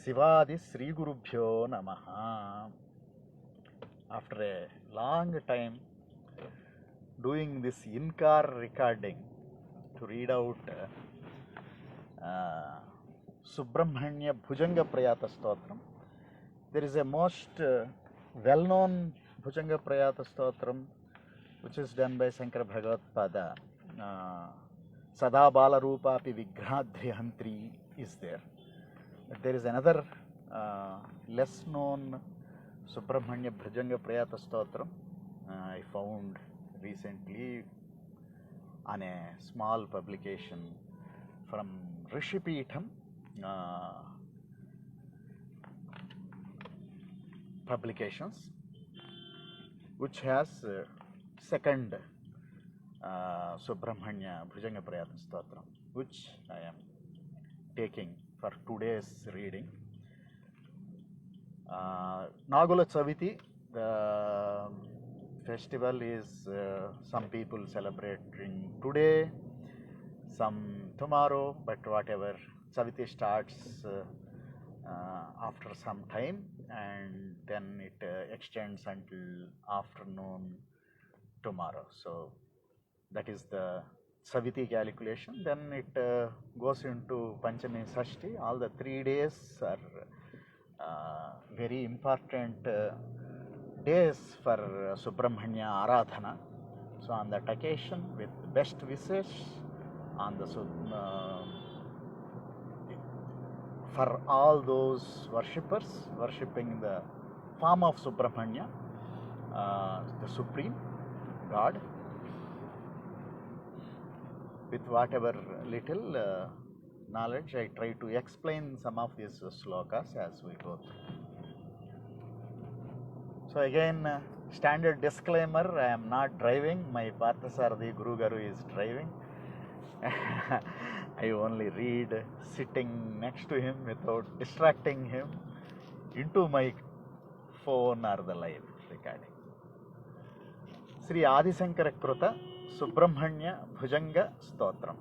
Sivadi Sri Gurubhyo Namaha. After a long time doing this in-car recording to read out Subramanya Bhujanga Prayata Stotram, there is a most well-known Bhujanga Prayata Stotram which is done by Shankara Bhagavad-pada. Sada Bala Rupa Api Vigrahadrihantri is there. But there is another less known Subramanya Bhujanga Prayata Stotram I found recently on a small publication from Rishipitham publications, which has second Subramanya Bhujanga Prayata Stotram, which I am taking for today's reading. Nagula Chaviti, the festival is some people celebrating today, some tomorrow, but whatever. Chaviti starts after some time and then it extends until afternoon tomorrow. So that is the Saviti calculation. Then it goes into Panchami Sashti. All the 3 days are very important days for Subramanya Aradhana. So on that occasion, with best wishes on the for all those worshippers worshipping the form of Subramanya, the Supreme God, with whatever little knowledge I try to explain some of these slokas as we go through. So again, standard disclaimer, I am not driving, my Parthasarathi Guru Garu is driving. I only read sitting next to him without distracting him into my phone or the live recording. Sri Adi Sankara Kruta Subramanya Bhujanga Stotram.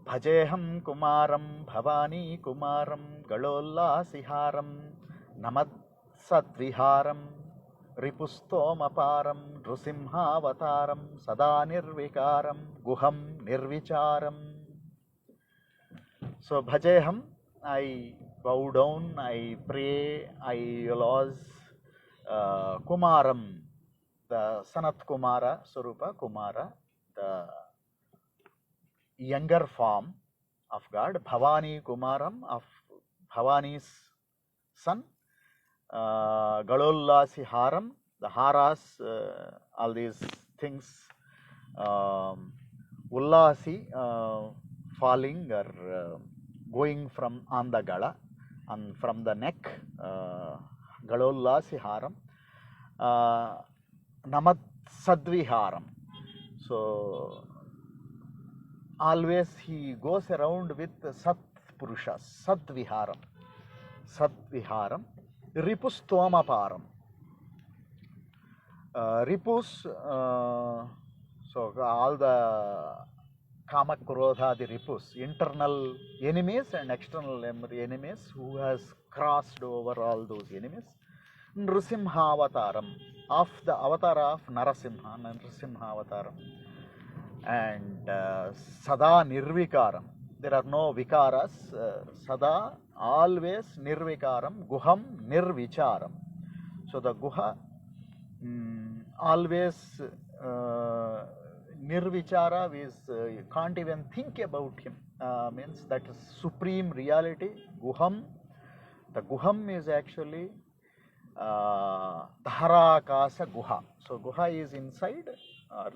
Bhajeham Kumaram Bhavani Kumaram Galolla Siharam Namad Sadviharam Ripustomaparam Nrusimhavataram Sada Nirvikaram Guham Nirvicharam. So Bhajeham, I bow down, I pray, I eulogize Kumaram, the Sanat Kumara, Swarupa Kumara, the younger form of God, Bhavani Kumaram, of Bhavani's son, Galollasi Haram, the Haras, all these things, Ullasi, falling or going from on the Gala, and from the neck, Galollasi Haram, Namad Sadviharam. So always he goes around with Sat Purushas, Sadviharam, Sadviharam, Ripustomaparam. Ripus, so all the Kama Krodha, the Ripus, internal enemies and external enemies who has crossed over all those enemies. Nrusimhavataram, of the avatar of Narasimha, Narasimhavataram. And Sada Nirvikaram, there are no Vikaras, Sada, always Nirvikaram, Guham Nirvicharam. So the Guha always Nirvichara is, you can't even think about him, means that is supreme reality. Guham, the Guham is actually Dharakasa Guha. So Guha is inside, or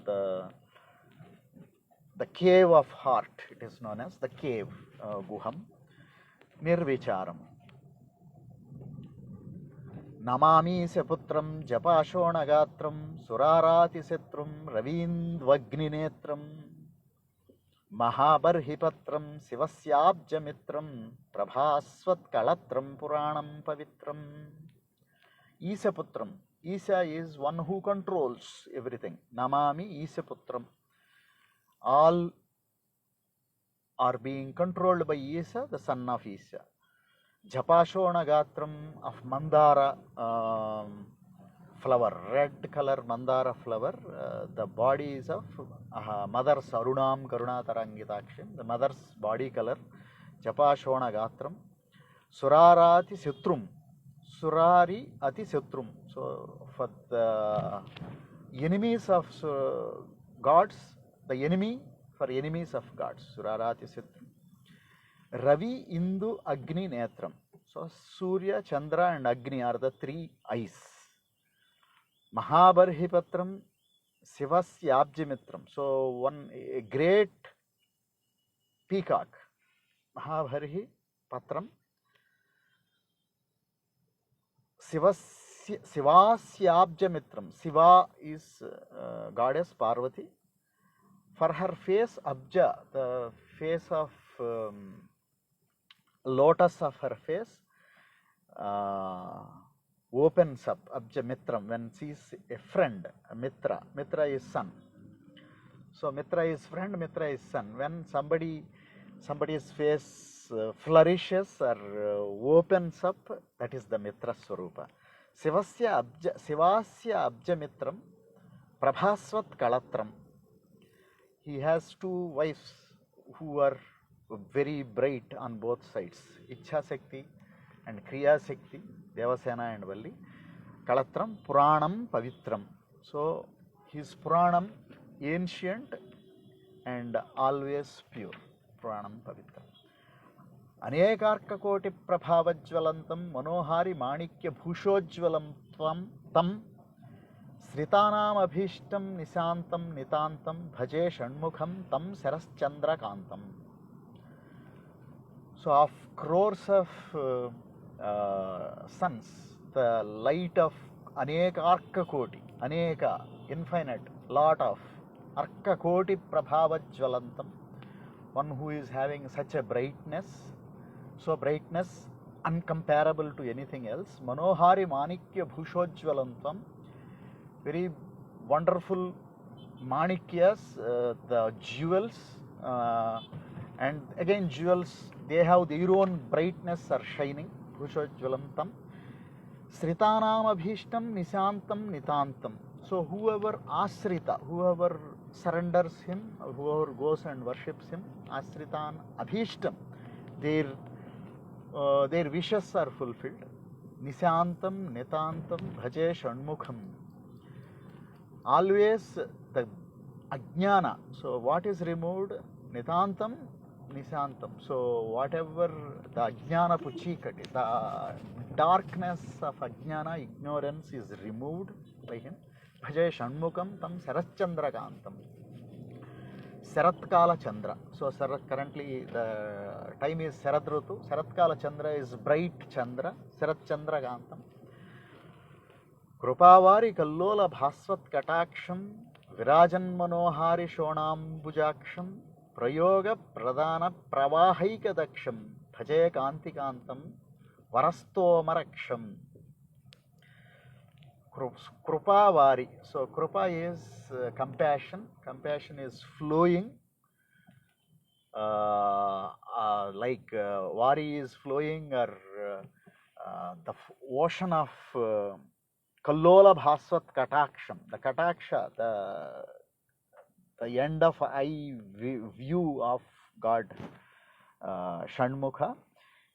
the cave of heart, it is known as the cave, Guham, Nirvicharam. Namami Seputram Japashonagattram Surarati Setrum Ravindvagninetram Mahabarhipatram Sivasyabjamitram Prabhasvat Kalatram Puranam Pavitram. Isaputram. Isa is one who controls everything. Namami Isaputram. All are being controlled by Isa, the son of Isa. Japashona Gatram of Mandara flower, red color Mandara flower. The body is of mother Sarunam Karuna Tarangitakshim, the mother's body color. Japashona Gatram. Surarati Sutrum. Surari Ati Sutrum. So, for the enemies of gods, the enemy for enemies of gods. Surarati Sutrum. Ravi, Indu, Agni, Netram. So, Surya, Chandra, and Agni are the three eyes. Mahabarhipatram, Sivasya Abjamitram. So, a great peacock. Mahabarhi Patram. Sivasyabjamitram. Siva is goddess Parvati. For her face, Abja, the face of lotus of her face, opens up. Abjamitram, when she is a friend, a Mitra. Mitra is son. So Mitra is friend, Mitra is son. When somebody's face flourishes or opens up, that is the Mitra Swarupa. Sivasya Abjamitram, Prabhasvat Kalatram. He has two wives who are very bright on both sides, Ichha Shakti and Kriya Shakti, Devasena and Valli. Kalatram, Puranam, Pavitram. So his Puranam, ancient and always pure. Puranam, Pavitram. Anekarkakoti Prabhavajvalantam, Manohari Manikya Bhushojvalam Tam, Sritanam Abhishtam Nisantam Nitantam, Bhaje Shanmukham Tam Saraschandra Kantam. So, of crores of suns, the light of Aneka Arkakoti, Aneka, infinite, lot of Arkakoti Prabhavajvalantam, one who is having such a brightness, so brightness uncomparable to anything else. Manohari Manikya Bhushojvalantam, very wonderful Manikyas, the jewels, and again jewels, they have their own brightness are shining. Bhushojvalantam. Sritanam Abhishtam Nisantam Nitantam. So whoever asrita, whoever surrenders him, whoever goes and worships him, asritan Abhishtam, their wishes are fulfilled. Nisantam Nitantam Bhaje Shanmukham. Always the ajnana. So what is removed? Nitantam, Nisantam. So whatever the ajnana puchikati, the darkness of ajnana, ignorance is removed by him. Bhaje Shanmukham tam Saraschandra Kantam. Saratkala Chandra. So currently the time is Saradrutu. Saratkala Chandra is bright Chandra. Sarachandra Kantam. Krupavari Kallola Bhasvat Kataksham Virajan Manohari Shonam Bujaksham Prayoga Pradana Pravahaika Daksham Bhaje Kanti Kantam Varasto Maraksham. Krupavari. So Krupa is compassion. Compassion is flowing. Like Vari is flowing, or the ocean of Kallola Bhasvat Kataksham. The Kataksha, the end of eye view of God Shanmukha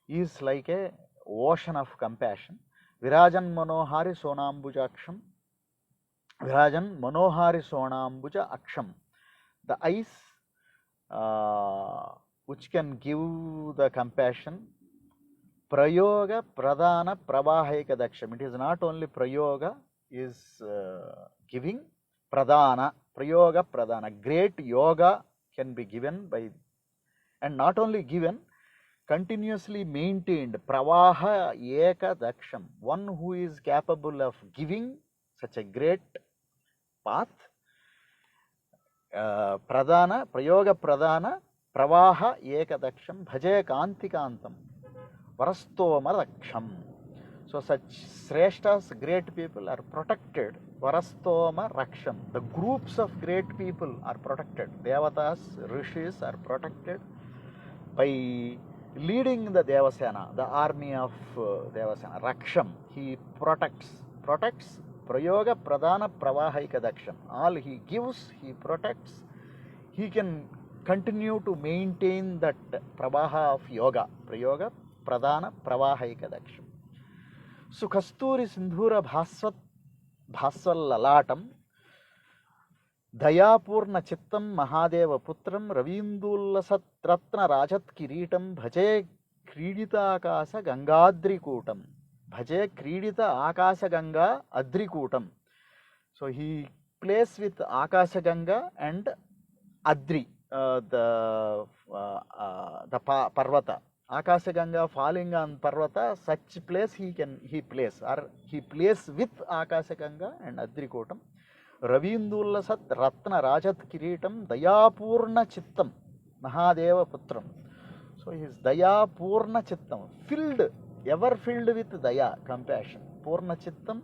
is like a ocean of compassion. Virajan Manohari Sonambujaksham. Virajan Manohari Sonambuja Aksham. The eyes which can give the compassion. Prayoga Pradana Prabhaika Daksham. It is not only Prayoga is giving, Pradana, Prayoga Pradana. Great yoga can be given by, and not only given, continuously maintained. Pravaha Eka Daksham. One who is capable of giving such a great path. Pradana, Prayoga Pradana, Pravaha Eka Daksham, Bhaje Kanti Kantam. Varastoma Raksham. So such Sreshtas, great people, are protected. Varastoma Raksham. The groups of great people are protected. Devatas, Rishis are protected by leading the Devasena, the army of Devasena, Raksham, he protects, Prayoga Pradana Pravahaika Daksham. All he gives, he protects. He can continue to maintain that Pravaha of yoga, Prayoga Pradana Pravahaika Daksham. Sukhasturi Sindhura Bhaswal Lalatam, దయాపూర్ణ చిత్తం మహాదేవ పుత్రం రవీందూల్లసత్రత్న రాజత్ కిరీటం భజే క్రీడితాకాశ గంగాద్రికూటం, భజే క్రీడిత ఆకాశ గంగా అద్రికూటం. So he plays with Akasha Ganga and adri, the parvata, Akasha Ganga falling on parvata, such plays he plays with Akasha Ganga and అద్రికూటం. రవీందూల్లసత్ రత్న రాజత్ కిరీటం దయాపూర్ణ చిత్తం మహాదేవ పుత్రం. సో హిస్ దయాపూర్ణ చిత్తం, filled, ever filled with daya, compassion, పూర్ణ చిత్తం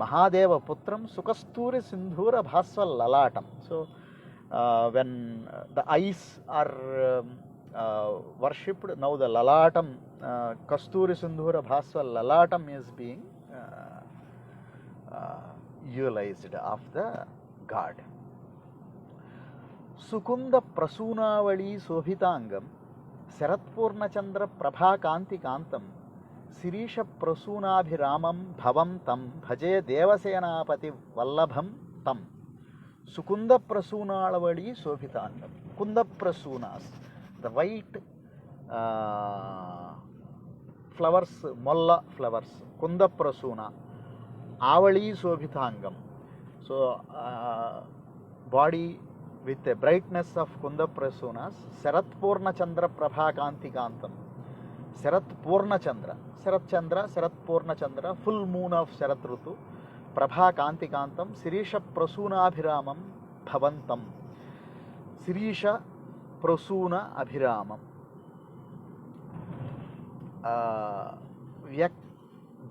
మహాదేవ పుత్రం. సుకస్తూరి సింధూర భాస్వల్ లలాటం. So when the eyes are worshipped, now the lalatam, kasturi sindhura bhaswal lalatam is being utilized of the god. Sukunda prasunavali sobhitangam sharatpurnachandra prabhakanti kantam sirisha prasunabhiramam bhavam tam bhaje devasenapati vallabham tam. Sukunda prasunavali sobhitangam, kunda prasunas, the white flowers, molla flowers, kunda prasuna, avali sobhitangam. So body with a brightness of kunda prasunas, sarat purna chandra prabha kanti kantam, sarat purna chandra, sarat purna chandra, full moon of sarat rutu, prabha kanti kantam, sirisha prasunabhiramam bhavantam, sirisha ప్రసూన అభిరామం.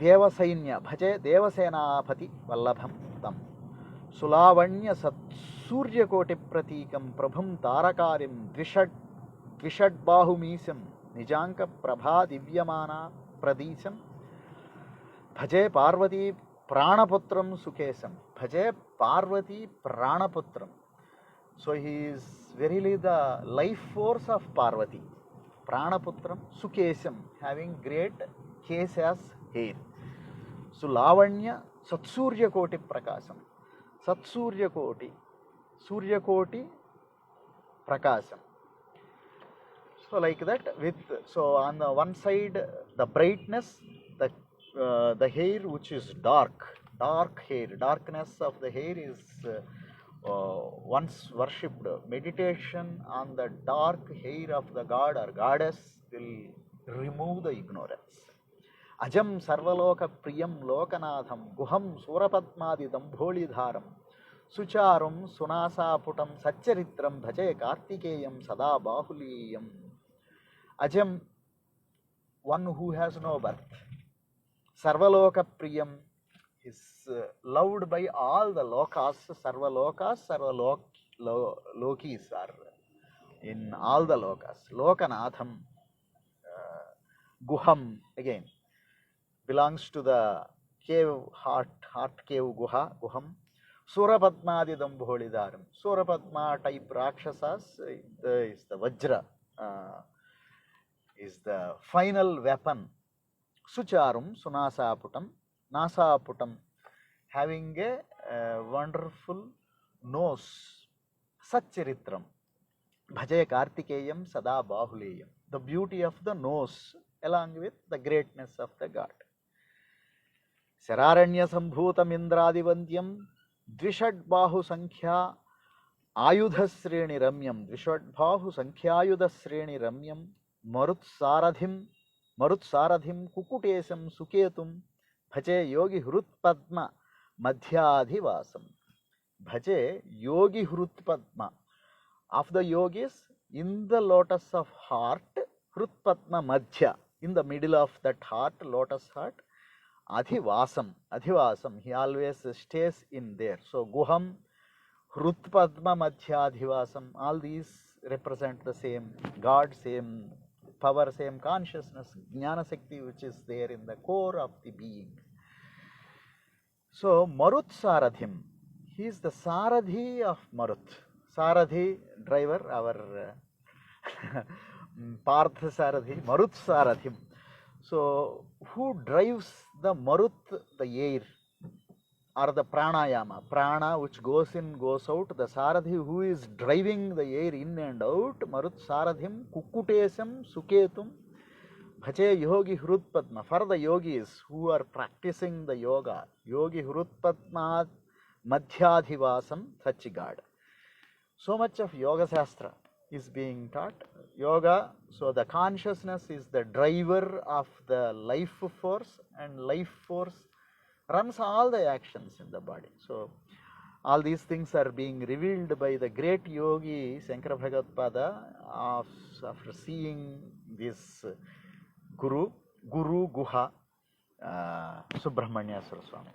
దేవసైన్య భజే దేవసేనాపతి వల్లభం తం. సులావణ్య సూర్యకోటి ప్రతీకం ప్రభుం తారకారిం ద్విషడ్బాహుమీశం నిజాంక ప్రభా దివ్యమాన ప్రదీశం. భజే పార్వతీ ప్రాణపుత్రం సుకేశం, భజే Parvati ప్రాణపుత్రం. So he is verily the life force of Parvati. Pranaputram Sukesam, having great case as hair. So Lavanya Satsurya Koti Prakasam. Satsurya Koti, Surya Koti Prakasam. So like that, with, so on the one side the brightness, the hair which is dark hair, darkness of the hair is once worshipped. Meditation on the dark hair of the god or goddess will remove the ignorance. Ajam sarvaloka priyam lokanatham guham surapadmadi dambholidharam sucharum sunasaputam satcharitram bhaje kartikeyam sada bahuliyam. Ajam, one who has no birth. Sarvaloka priyam is loved by all the lokas, sarva lokis are in all the lokas. Lokanatham, guham again belongs to the cave, heart cave, guham. Surapadmadi dambholidharam, Surapadma type rakshasas, is the vajra, is the final weapon. Sucharum sunasaputam, nasaputam, having a wonderful nose. Satcharitram, bhaje kartikeyam sada bahuleyam, the beauty of the nose along with the greatness of the god. Sararanya sambhutam indradivantyam dvishadbahu sankhya ayudhasreni ramyam, dvishadbahu sankhyaayudhasreni ramyam marutsarathim kukutesam suketum bhaje yogi hrutpadma madhyadhivasam. Bhaje yogi hrutpadma, of the yogis in the lotus of heart, hrutpadma madhya, in the middle of that heart, lotus heart, adhivasam, he always stays in there. So guham, hrutpadma madhyadhivasam, all these represent the same god, same power, same consciousness, Jnana Shakti, which is there in the core of the being. So Marut Saradhim, he is the Saradhi of Marut. Saradhi, driver, our Partha Saradhi, Marut Saradhim. So who drives the Marut, the air, or the pranayama, prana which goes in, goes out, the Saradhi who is driving the air in and out, Marut Saradhim, Kukutesam, Suketum, Bhaje Yogi Hrutpadma. For the yogis who are practicing the yoga, Yogi Hrutpadma Madhyadhivasam Sachigad. So much of Yoga Shastra is being taught. Yoga, so the consciousness is the driver of the life force, and life force runs all the actions in the body. So all these things are being revealed by the great yogi Shankara Bhagavad after seeing this Guru Guha Subramanyaswara Swami.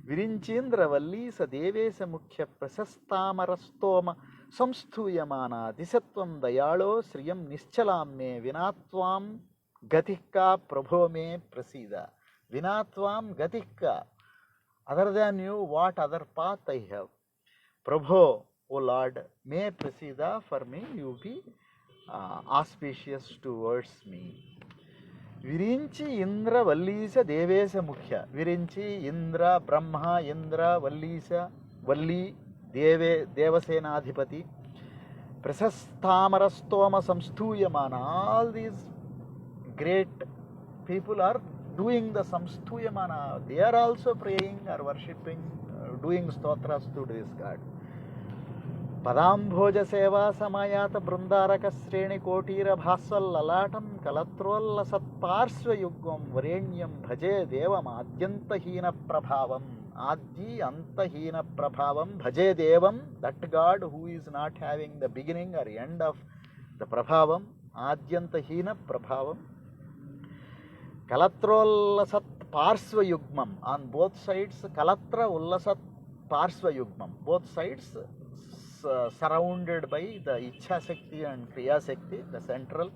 Virinchindra Vallisa Devesa Mukhya Prasastamara Samstuyamana Disatvam Dayalo Sriyam Nischalam Me Vinatvam Gatika Prabho Me Prasida. Vinatvam Gatika. Other than you, what other path I have? Prabho, O Lord, me Prasida, for me you be auspicious towards me. Virinchi Indra Vallisa Devesa Mukhya. Virinchi Indra Brahma Indra Vallisa Valli Devasenadhipati Prasasthamarastoma Samstuyamana. All these great people are doing the Samstuyamana. They are also praying or worshipping, doing stotras to this God. Padambhoja Seva Samayata Brundaraka Sreni Kotira Bhaswal Lalatam Kalatrol Satparsva Yugam Varenyam Bhaje Devam Adyantahina Prabhavam. Adi Antahina Prabhavam Bhaje Devam, that God who is not having the beginning or end of the Prabhavam, Adyantahina Prabhavam. Kalatrollasat Parsva Yugmam, on both sides, Kalatra Ullasat Parsva Yugmam, both sides surrounded by the Ichha Shakti and Kriya Shakti, the central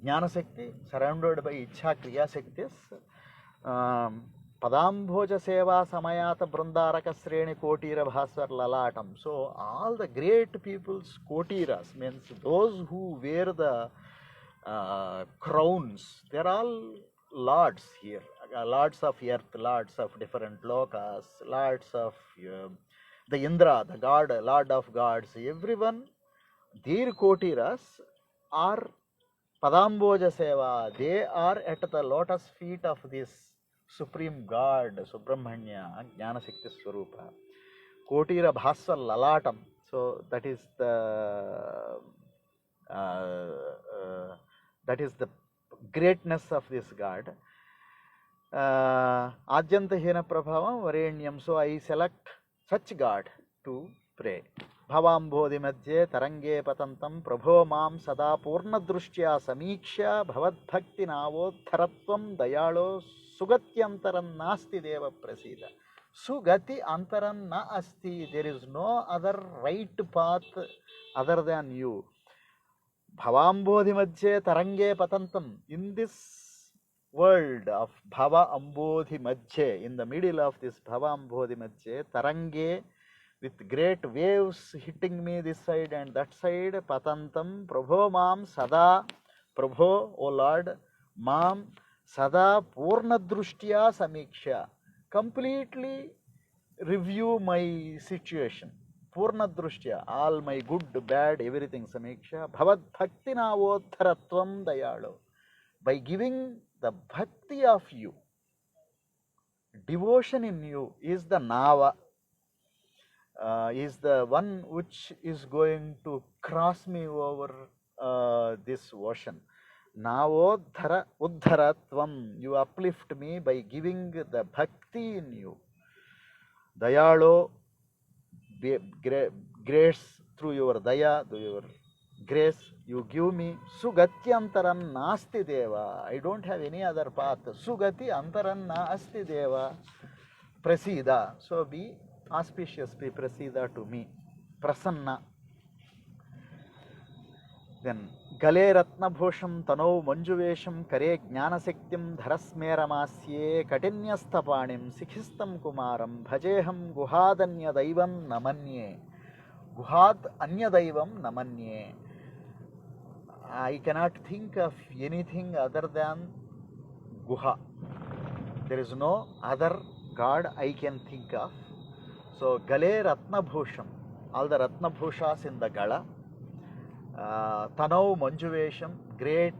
Jnana Shakti, surrounded by Ichha Kriya Shaktis. Padambhoja Seva Samayata Brundaraka Sreni Kotira Bhaswar Lalatam. So all the great people's Kotiras, means those who wear the crowns, they are all lords here, lords of earth, lords of different lokas, lords of the Indra, the god, lord of gods, everyone, their Kotiras are Padamboja Seva. They are at the lotus feet of this Supreme God, Subramanya, Jnana Shakti Swarupa. Kotira Bhaswal Lalatam. So that is the greatness of this God. Adyantahina Prabhavam Varenyam. So I select such God to pray. Bhavambodhi Madhye Tarange Patantam Prabho Mam Sada Purna Drushtya Samiksha Bhavad Bhakti Navodharatvam Dayalo Sugatyantaran Nasti Deva Prasida. Sugati Antaran Na Asti. There is no other right path other than you. Bhavambodhi Madhye Tarange Patantam. In this world of Bhava Ambodhi Madhye, in the middle of this Bhava Ambodhi Madhye, Tarange, with great waves hitting me this side and that side, Patantam, Prabho Mam Sada, Prabho, O Lord, Mam Sada Purna Drushtya Samiksha. Completely review my situation. Purna Drushtya, all my good, bad, everything Samiksha. Bhavad Bhakti Navodharatvam Dayalo. By giving the bhakti of you, devotion in you is the Nava, is the one which is going to cross me over this ocean. Navodhara Uddharatvam, you uplift me by giving the bhakti in you. Dayalo, grace through your daya, through your grace, you give me Sugati Antaran Nasti Deva. I don't have any other path. Sugati Antaran Nasti Deva. Prasida. So be auspicious, be Prasida to me. Prasanna. Then Gale Ratnabhusham Tanau Manjuvesham Kare Jnanasaktim Dharasmeramasye Katinyasthapanim Sikhistam Kumaram Bhajeham Guhadanya Daivam Namanye. Guhad Anya Daivam Namanye. I cannot think of anything other than Guha. There is no other god I can think of. So Gale Ratnabhusham, all the Ratnabhushas in the Gala. Tanau Manjuvesham, great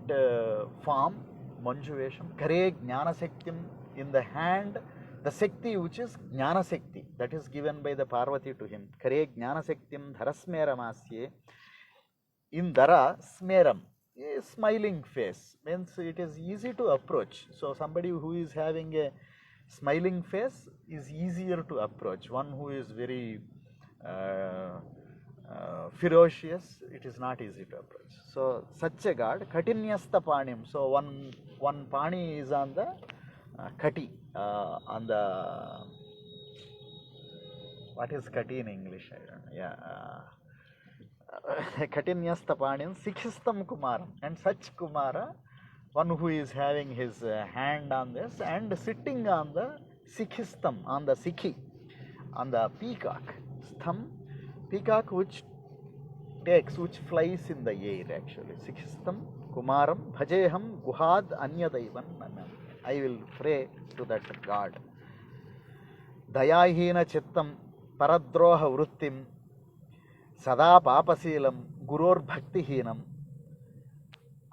form, Manjuvesham, Kare Jnanasaktim, in the hand, the Sakti which is Jnanasakti, that is given by the Parvati to him. Kare Jnanasaktim Dharasmeramasye, in Dara, Smeram, a smiling face, means it is easy to approach. So somebody who is having a smiling face is easier to approach. One who is very ferocious, it is not easy to approach. So such a god, Katinyastha Panim. So one pani is on the Kati, on the, what is Kati in English? I don't know. Yeah. Katinyastha Panim, Sikhistam Kumaram. And such Kumara, one who is having his hand on this and sitting on the Sikhistam, on the Sikhi, on the peacock. Stham, peacock which flies in the air actually. Sikhistam Kumaram Bhajeham Guhad Anyadaivan. I will pray to that god. Dayahina Chittam Paradroha Vruttim Sada Papaseelam Guror Bhaktihinam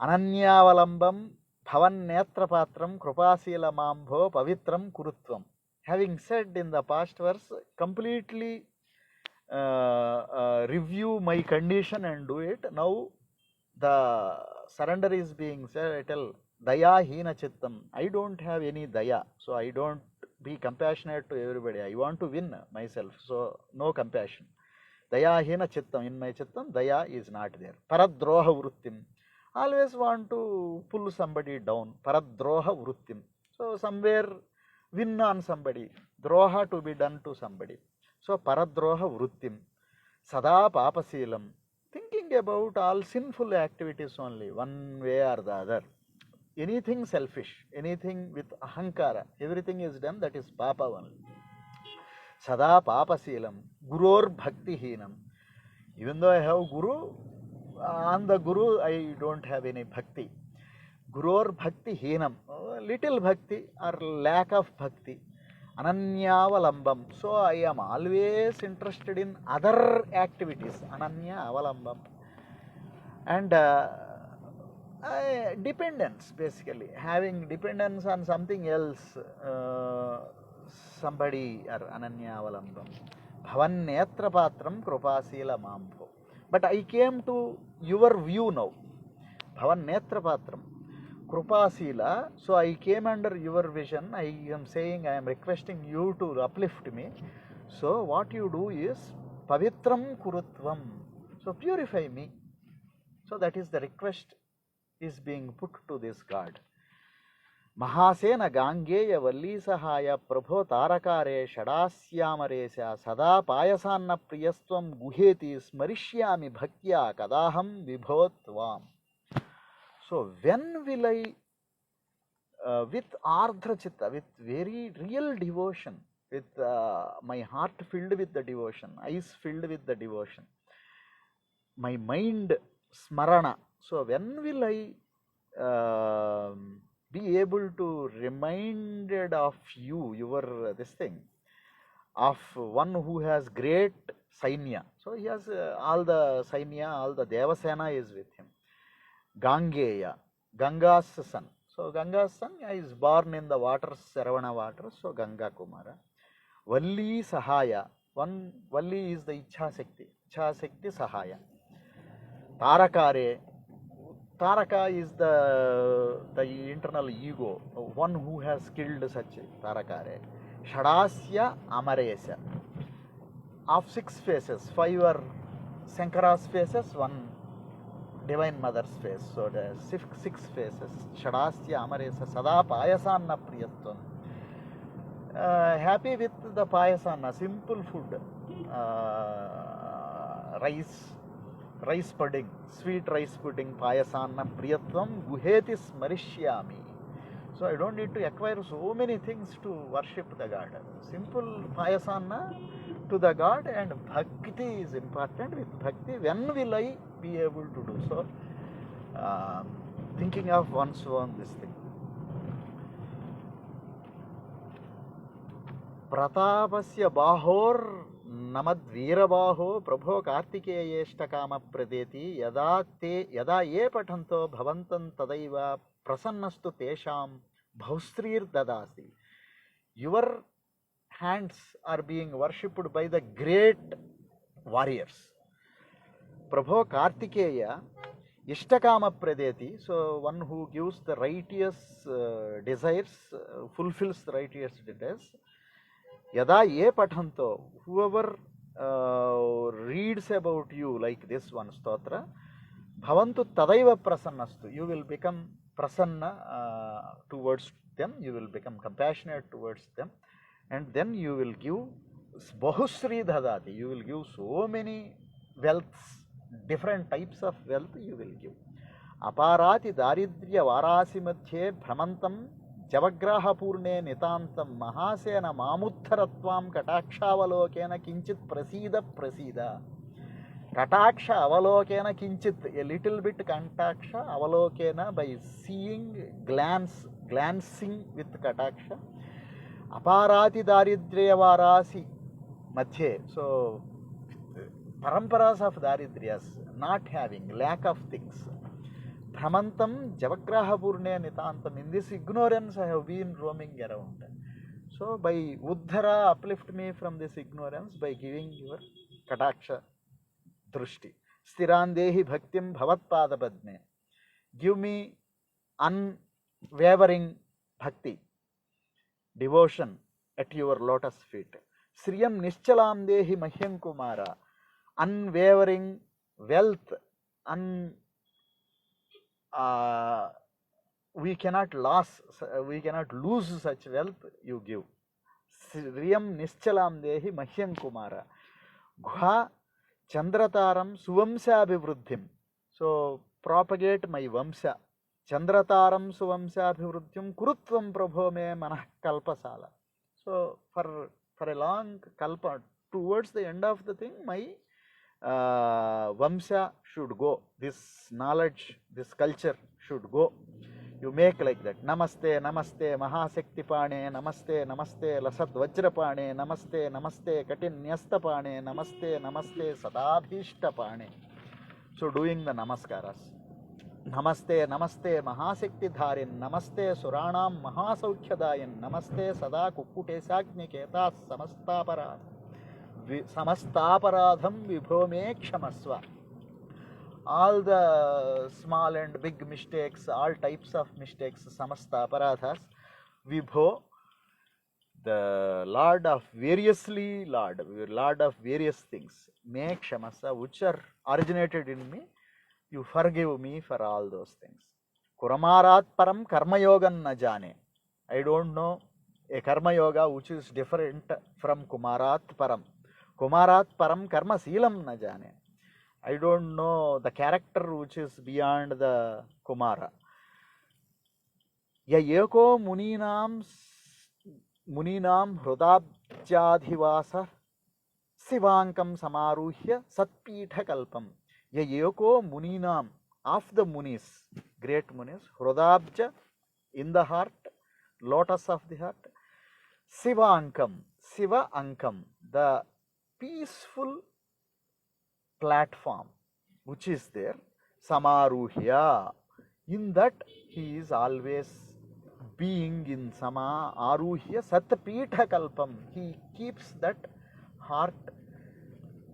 Ananyavalambam Bhavan Netrapatram Krupasila Mambho Pavitram Kurutvam. Having said in the past verse, completely review my condition and do it. Now the surrender is being said. I tell Daya Hina Chittam. I don't have any Daya, so I don't be compassionate to everybody. I want to win myself, so no compassion. Daya Hina Chittam. In my Chittam, Daya is not there. Paradroha Vruttim. Always want to pull somebody down. Paradroha Vruttim. So somewhere win on somebody. Droha to be done to somebody. So Paradroha Vruttim, Sada Papaseelam, thinking about all sinful activities only, one way or the other. Anything selfish, anything with ahankara, everything is done, that is Papa only. Sada Papaseelam, Guror Bhaktihinam. Even though I have Guru, on the Guru I don't have any Bhakti. Guror Bhaktihinam, little Bhakti or lack of Bhakti. Ananyavalambam. So I am always interested in other activities. Ananyavalambam. And dependence, basically. Having dependence on something else, somebody, or Ananyavalambam. Bhavan Netrapatram Krupasila Mambho. But I came to your view now. Bhavan Netrapatram. Krupasila, so I came under your vision. I am saying, I am requesting you to uplift me. So what you do is Pavitram Kurutvam. So purify me. So that is the request is being put to this god. Mahasena Gangeya Valli Sahaya Prabho Tarakare Shadasyamaresya Sada Payasanna Priyastvam Guheti Smarishyami Bhaktya Kadaham Vibhotvam. So when will I, with Ardhra Chitta, with very real devotion, with my heart filled with the devotion, eyes filled with the devotion, my mind smarana. So when will I be able to reminded of you, your this thing, of one who has great Sainya. So he has all the Sainya, all the Devasena is with him. Gangeya, Ganga's son. So Ganga's son is born in the waters, Saravana waters, so Ganga Kumara. Valli Sahaya, one Valli is the Ichha Sakti Sahaya. Tarakare, Taraka is the internal ego, one who has killed such Tarakare. Shadasya Amaresya. Of 6 faces, 5 are Sankara's faces, 1 Divine Mother's face. So the 6 faces. Shadasya Amaresa Sada Payasanna Priyatvam. Happy with the Payasanna, simple food. Rice, rice pudding, sweet rice pudding, payasanna priyatvam guheti smarishyami. So I don't need to acquire so many things to worship the God. Simple payasanna to the God, and bhakti is important. With bhakti, when will I be able to do so? Thinking of one's own this thing. प्रतापस्य बाहोर नमद्वीरबाहो प्रभो कार्तिकेयेष्टकामप्रदेति यदा ये पठन्तो भवन्तं तदैव प्रसन्नस्तु तेषां भौस्त्रीर्ददासि. Your hands are being worshipped by the great warriors. Prabho Kartikeya Ishtakama Pradeti, so one who gives the righteous desires, fulfills the righteous desires. Yada ye pathanto, whoever reads about you like this one stotra, bhavantu tadaiva prasannastu, you will become prasanna towards them, you will become compassionate towards them, and then you will give bahusri dhadati, you will give so many wealths, different types of wealth you will give. Aparati daridrya varasi madhye भ्रमन्तं जवग्राहपूर्णे नितान्तं महासेन मामुत्थरत्वां कटाक्षावलोकेन किंचित प्रसीद प्रसीद. Kataksha avalokena kinchit, a little bit kataksha avalokena, by seeing, glancing with kataksha. Aparati daridrya varasi madhye, so paramparas of daridryas, not having, lack of things. Brahmantam javagraha purne nitantam, in this ignorance I have been roaming around. So by uddhara, uplift me from this ignorance by giving your kataksha drushti. Stirandehi bhaktim bhavatpada padme, give me unwavering bhakti, devotion at your lotus feet. Sriyam nischalam dehi mahyam kumara, unwavering wealth, we cannot lose such wealth you give. Sriyam nischalam dehi mahyam kumara. Gha chandrataram suvamsa abhivruddhim, so propagate my vamsa. Chandrataram suvamsa abhivruddhim kurutvam prabho me manah kalpasala. So for a long kalpa, towards the end of the thing, my vamsa should go, this knowledge, this culture should go. You make like that. Namaste, namaste, Mahasektipane, namaste, namaste, Lasat Vajrapane, namaste, namaste, Katinyastapane, namaste, namaste, Sadabhishtapane. So doing the namaskaras. Namaste, namaste, Mahasektidharin, namaste, Suranam Mahasaukhadayin, namaste, Sada Kukutesagniketa, Samastaparadham Vibho me Kshamasva. All the small and big mistakes, all types of mistakes, samasta aparadhas, Vibho, the Lord of Lord of various things, make kshamasa, which are originated in me, you forgive me for all those things. Kuramarat param karma yogan na jane, I don't know a karma yoga which is different from Kumarat param. Kumarat param karma seelam na jane, I don't know the character which is beyond the Kumara. Ya eko muninam hrudabjadhivasa sivankam samaruhya satpitha kalpam. Ya eko muninam, of the munis, great munis, hrudabja, in the heart, lotus of the heart, sivankam, siva ankam, the peaceful platform which is there, samaruhya, in that he is always being in sama, aruhya satpitha kalpam, he keeps that heart,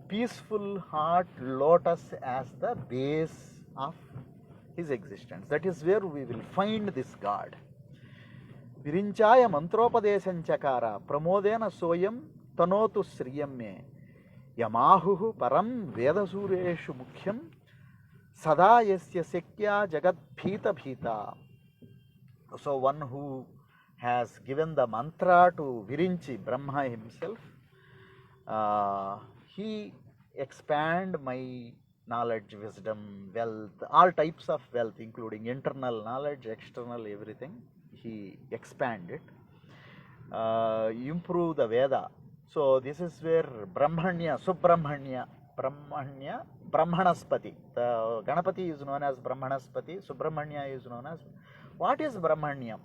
peaceful heart, lotus as the base of his existence. That is where we will find this God. Virinchaya mantropadesanchakara pramodena soyam tanotu sriyam me yamahuhu param vedasureshu mukhyam sada yasya sekya jagat bhita bhita. So one who has given the mantra to Virinchi, Brahma himself, he expand my knowledge, wisdom, wealth, all types of wealth, including internal knowledge, external everything. He expanded, improve the Veda. So this is where Brahmanya, Subramanya, Brahmanaspati. The Ganapati is known as Brahmanaspati. Subramanya is known as. What is Brahmanyam?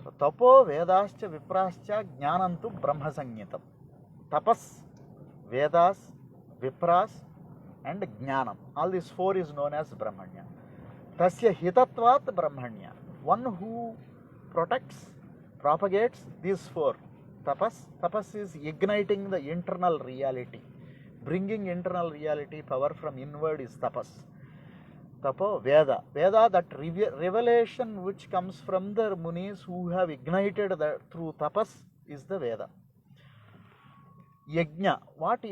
So, Tapo Vedascha Viprascha Jnanantu Brahma Sangitam. Tapas, Vedas, Vipras, and Jnanam. All these four is known as Brahmanya. Tasya Hitatvat Brahmanya. One who protects, propagates these four. Tapas is igniting the internal reality. Bringing internal reality, power from inward is tapas. Tapo, Veda. Veda, that revelation which comes from the Munis who have ignited through tapas is the Veda. Yajna. What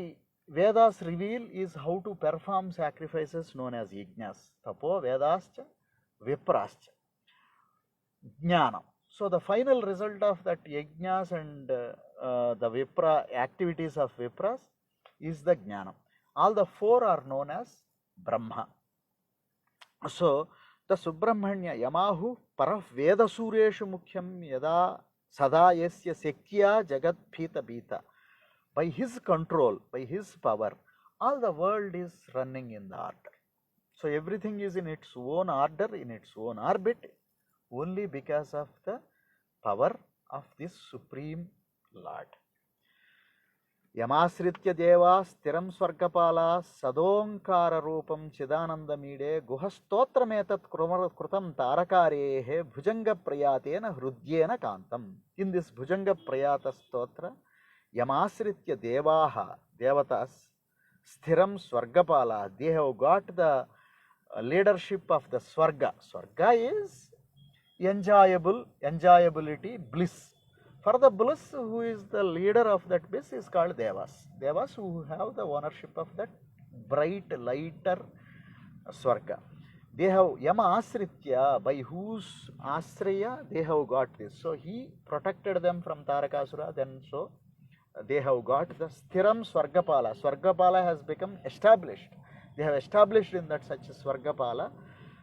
Vedas reveal is how to perform sacrifices known as yajnas. Tapo, Vedascha, Viprascha. Jnana. So the final result of that yajnas and the Vipra activities of Vipras is the Jnana. All the four are known as Brahma. So the Subramanya Yamahu Paraf Veda Sureshu Mukhyam Yada Sada Yasya Sekhya Jagat Phita Bhita. By his control, by his power, all the world is running in the order. So everything is in its own order, in its own orbit, only because of the power of this Supreme Lord. Yamasritya Deva Stiram Swargapala Sadonkara Rupam Chidananda Mide Guhastotrametat Krutam Tarakarehe Bhujanga Prayatena Hrudyena Kantam. In this Bhujanga Prayata Stotra, Yamasritya Devaha, Devatas, Sthiram Swargapala, they have got the leadership of the Swarga. Swarga is enjoyability, bliss. For the bliss, who is the leader of that bliss is called Devas. Devas who have the ownership of that bright, lighter Swarga. They have Yama Asritya, by whose Asraya they have got this. So he protected them from Tarakasura, then so they have got the Sthiram Swargapala. Swargapala has become established. They have established in that such Swargapala.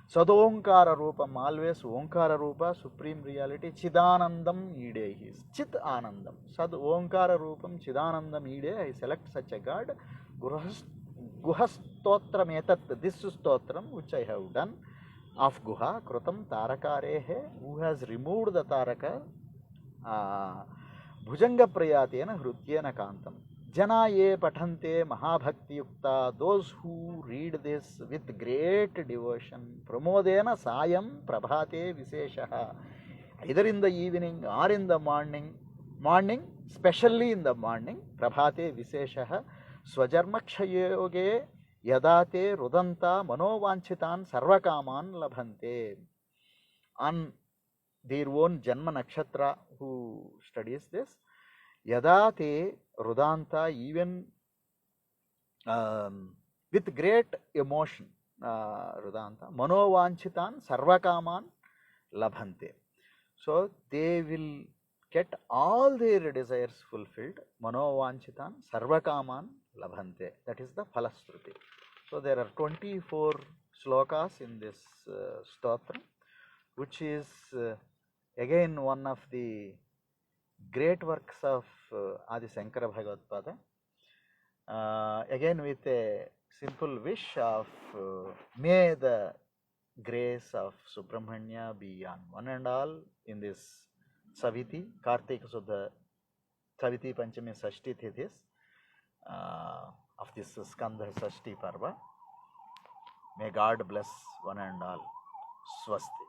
Sadonkara Rupam, always Onkara Rupa, Supreme Reality, Chidanandam Ide. He is Chit Anandam. Sad Onkara Rupam, Chidanandam Ide. I select such a god. Guhastotra Metat, this stotram which I have done of Guha, Krutam Tarakarehe, who has removed the Taraka, Bhujanga Prayatena Hrudyena Kantam. Jana ye patante mahabhakti yukta, those who read this with great devotion, pramodena sayam prabhate viseshaha, either in the evening or in the morning, especially in the morning, prabhate viseshaha, swajarmakshayoge yadate rudanta manovanchitan sarvakaman labhante. On their own Janma Nakshatra who studies this, Yadate Rudanta, even with great emotion, Rudanta, Manovanchitan Sarvakaman Labhante. So they will get all their desires fulfilled. Manovanchitan Sarvakaman Labhante. That is the Phalastruti. So there are 24 slokas in this stotra, which is again one of the great works of Adi Shankara Bhagavad Pada. Again with a simple wish of may the grace of Subramanya be on one and all in this Saviti, Kartika Sudha, Saviti Panchami Sashti Tithis of this Skandha Sashti Parva. May God bless one and all. Swasti.